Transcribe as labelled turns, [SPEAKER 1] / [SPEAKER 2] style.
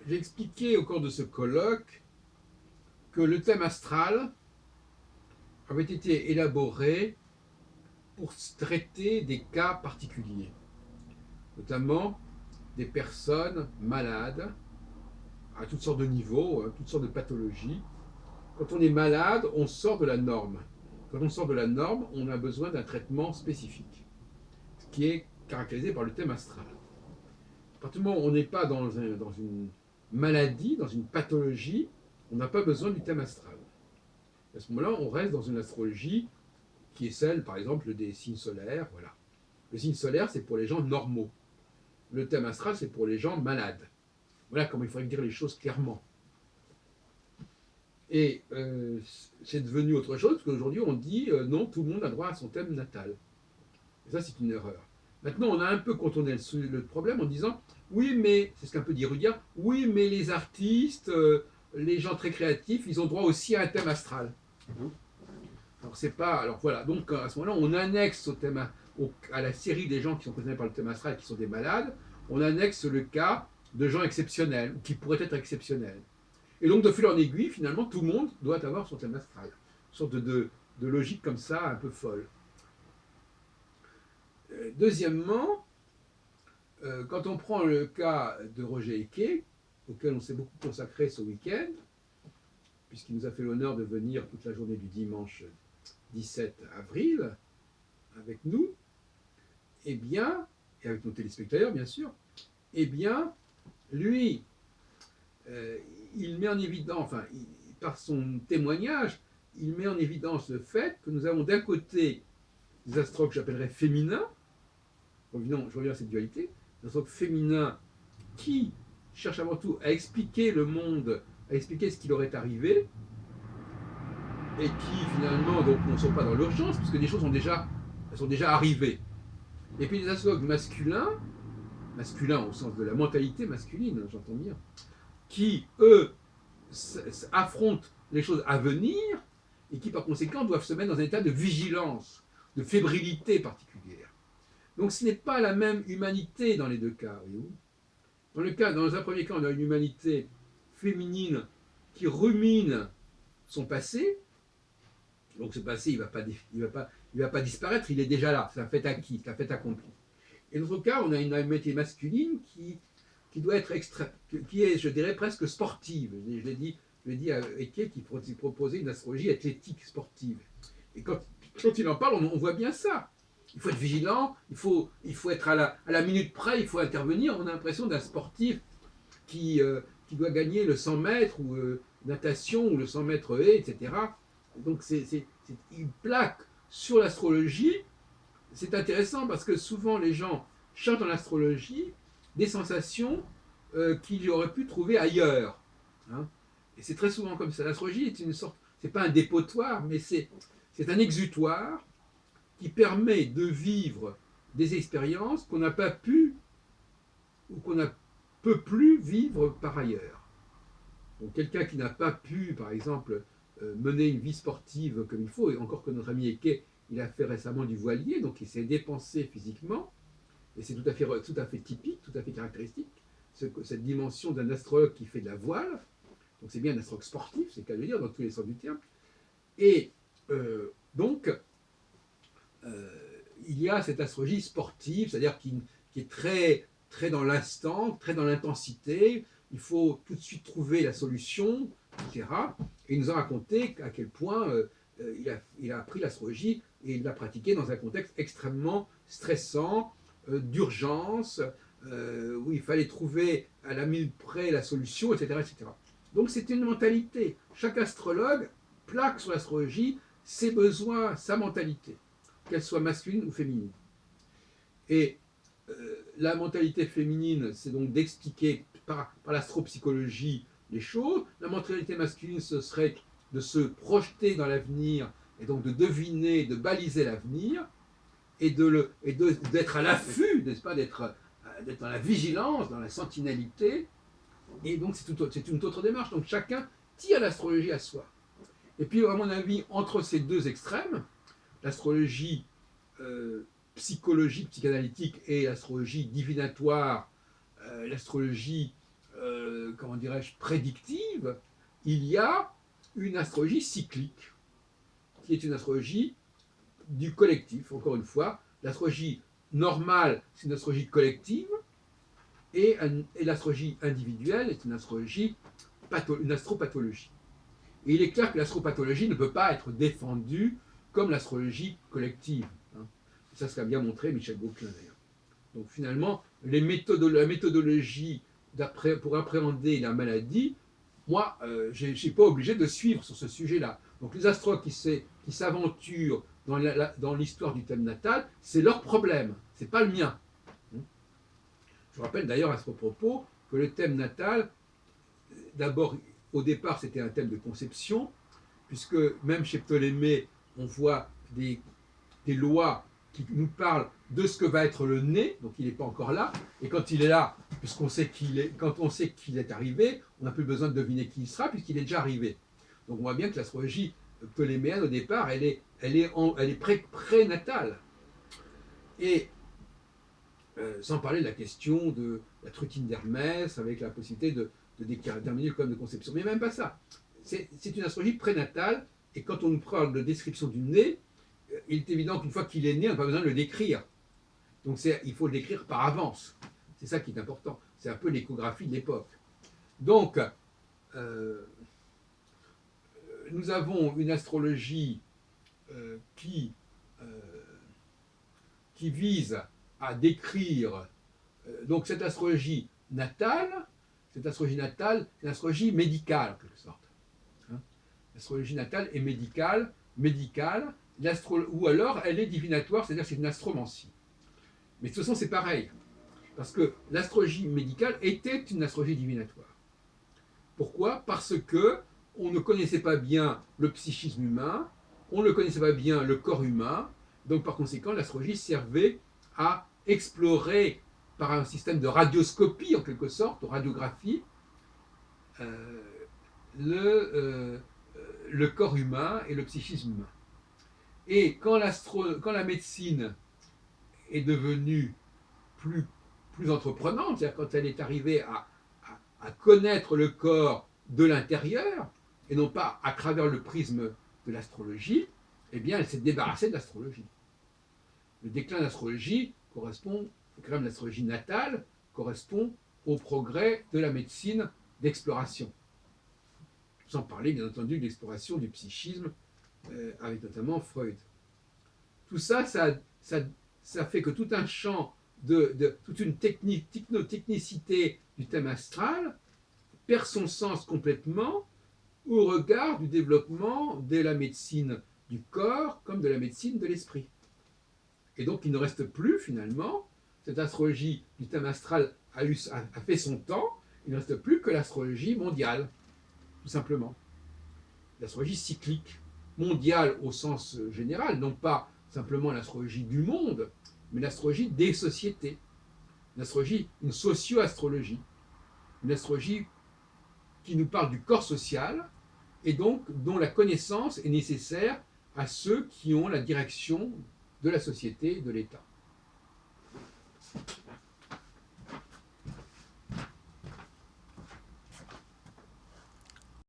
[SPEAKER 1] j'ai expliqué au cours de ce colloque que le thème astral avait été élaboré pour traiter des cas particuliers, notamment des personnes malades à toutes sortes de niveaux, toutes sortes de pathologies. Quand on est malade, on sort de la norme. Quand on sort de la norme, on a besoin d'un traitement spécifique, ce qui est caractérisé par le thème astral. À partir du moment où on n'est pas dans une maladie, dans une pathologie, on n'a pas besoin du thème astral. À ce moment-là, on reste dans une astrologie qui est celle, par exemple, des signes solaires. Voilà. Le signe solaire, c'est pour les gens normaux. Le thème astral, c'est pour les gens malades. Voilà comment il faudrait dire les choses clairement. Et c'est devenu autre chose, parce qu'aujourd'hui, on dit non, tout le monde a droit à son thème natal. Et ça, c'est une erreur. Maintenant, on a un peu contourné le problème en disant oui, mais, c'est ce qu'un peu dit Rudia, oui, mais les artistes, les gens très créatifs, ils ont droit aussi à un thème astral. Alors, c'est pas. Alors voilà, donc à ce moment-là, on annexe au thème, à la série des gens qui sont concernés par le thème astral, qui sont des malades, on annexe le cas de gens exceptionnels, ou qui pourraient être exceptionnels. Et donc, de fil en aiguille, finalement, tout le monde doit avoir son thème astral. Une sorte de logique comme ça, un peu folle. Deuxièmement, quand on prend le cas de Roger Eke, auquel on s'est beaucoup consacré ce week-end, puisqu'il nous a fait l'honneur de venir toute la journée du dimanche 17 avril avec nous, eh bien, et avec nos téléspectateurs bien sûr, eh bien, lui, euh, il met en évidence, enfin, par son témoignage, il met en évidence le fait que nous avons d'un côté des astrologues que j'appellerais féminins, je reviens à cette dualité, des astrologues féminins qui cherchent avant tout à expliquer le monde, à expliquer ce qui leur est arrivé, et qui finalement donc ne sont pas dans l'urgence, puisque des choses elles sont déjà arrivées. Et puis les astrologues masculins, masculins au sens de la mentalité masculine, j'entends bien, qui, eux, affrontent les choses à venir et qui, par conséquent, doivent se mettre dans un état de vigilance, de fébrilité particulière. Donc ce n'est pas la même humanité dans les deux cas, voyez-vous. Dans un premier cas, on a une humanité féminine qui rumine son passé. Donc ce passé, il va pas disparaître, il est déjà là, c'est un fait acquis, c'est un fait accompli. Et dans notre cas, on a une humanité masculine qui doit être qui est, je dirais, presque sportive. Je l'ai dit à Eke qui proposait une astrologie athlétique sportive. Et quand il en parle, on voit bien ça. Il faut être vigilant, il faut être à la minute près, il faut intervenir. On a l'impression d'un sportif qui doit gagner le 100 mètres ou natation ou le 100 mètres haie, etc. Donc il plaque sur l'astrologie. C'est intéressant parce que souvent les gens cherchent dans l'astrologie des sensations qu'ils auraient pu trouver ailleurs. Hein. Et c'est très souvent comme ça. L'astrologie est une sorte, c'est pas un dépotoir, mais c'est un exutoire qui permet de vivre des expériences qu'on n'a pas pu ou qu'on ne peut plus vivre par ailleurs. Donc quelqu'un qui n'a pas pu, par exemple, mener une vie sportive comme il faut, et encore que notre ami Eke, il a fait récemment du voilier, donc il s'est dépensé physiquement, et c'est tout à fait typique, tout à fait caractéristique, cette dimension d'un astrologue qui fait de la voile, donc c'est bien un astrologue sportif, c'est le cas de dire, dans tous les sens du terme, et donc euh, il y a cette astrologie sportive, c'est-à-dire qui est très dans l'instant, très dans l'intensité. Il faut tout de suite trouver la solution, etc. Et il nous a raconté à quel point il a appris l'astrologie et il l'a pratiquée dans un contexte extrêmement stressant, d'urgence, où il fallait trouver à la minute près la solution, etc. etc. Donc c'est une mentalité. Chaque astrologue plaque sur l'astrologie ses besoins, sa mentalité, qu'elle soit masculine ou féminine. Et la mentalité féminine, c'est donc d'expliquer par l'astropsychologie les choses. La mentalité masculine, ce serait de se projeter dans l'avenir et donc de deviner, de baliser l'avenir et d'être à l'affût, n'est-ce pas, d'être dans la vigilance, dans la sentinalité. Et donc c'est une autre démarche. Donc chacun tire l'astrologie à soi. Et puis, à mon avis, entre ces deux extrêmes, l'astrologie psychologique, psychanalytique et l'astrologie divinatoire, l'astrologie comment dirais-je, prédictive, il y a une astrologie cyclique, qui est une astrologie du collectif. Encore une fois, l'astrologie normale, c'est une astrologie collective, et l'astrologie individuelle est une astrologie, une astropathologie. Et il est clair que l'astropathologie ne peut pas être défendue comme l'astrologie collective. Hein. Ça, ce qu'a bien montré Michel Gauquelin d'ailleurs. Donc finalement, la méthodologie pour appréhender la maladie, moi, je ne suis pas obligé de suivre sur ce sujet-là. Donc les astrologues qui s'aventurent dans l'histoire du thème natal, c'est leur problème, ce n'est pas le mien. Je rappelle d'ailleurs à ce propos que le thème natal, d'abord, au départ, c'était un thème de conception, puisque même chez Ptolémée, on voit des lois qui nous parlent de ce que va être le né, donc il n'est pas encore là, et quand il est là, quand on sait qu'il est arrivé, on n'a plus besoin de deviner qui il sera, puisqu'il est déjà arrivé. Donc on voit bien que l'astrologie ptoléméenne, au départ, elle est prénatale. Et sans parler de la question de la trutine d'Hermès, avec la possibilité de déterminer le code de conception. Mais même pas ça. C'est une astrologie prénatale, et quand on nous parle de description du né, il est évident qu'une fois qu'il est né, on n'a pas besoin de le décrire. Donc il faut le décrire par avance. C'est ça qui est important. C'est un peu l'échographie de l'époque. Donc, nous avons une astrologie qui vise à décrire donc cette astrologie natale. Cette astrologie natale, c'est une astrologie médicale en quelque sorte. Hein, l'astrologie natale est médicale, ou alors elle est divinatoire, c'est-à-dire c'est une astromancie. Mais de toute façon c'est pareil, parce que l'astrologie médicale était une astrologie divinatoire. Pourquoi? Parce que on ne connaissait pas bien le psychisme humain, on ne connaissait pas bien le corps humain, donc par conséquent l'astrologie servait à explorer par un système de radioscopie en quelque sorte, de radiographie, le corps humain et le psychisme humain. Et quand la médecine est devenue plus entreprenante, c'est-à-dire quand elle est arrivée à connaître le corps de l'intérieur, et non pas à travers le prisme de l'astrologie, eh bien elle s'est débarrassée de l'astrologie. Le déclin de l'astrologie correspond, quand même l'astrologie natale, correspond au progrès de la médecine d'exploration. Sans parler bien entendu de l'exploration du psychisme, avec notamment Freud. Tout ça, ça fait que tout un champ, toute une technicité du thème astral perd son sens complètement au regard du développement de la médecine du corps comme de la médecine de l'esprit. Et donc il ne reste plus finalement, cette astrologie du thème astral a fait son temps, il ne reste plus que l'astrologie mondiale, tout simplement. L'astrologie cyclique, mondiale au sens général, non pas simplement l'astrologie du monde, mais l'astrologie des sociétés, une socio-astrologie, une astrologie qui nous parle du corps social et donc dont la connaissance est nécessaire à ceux qui ont la direction de la société et de l'État.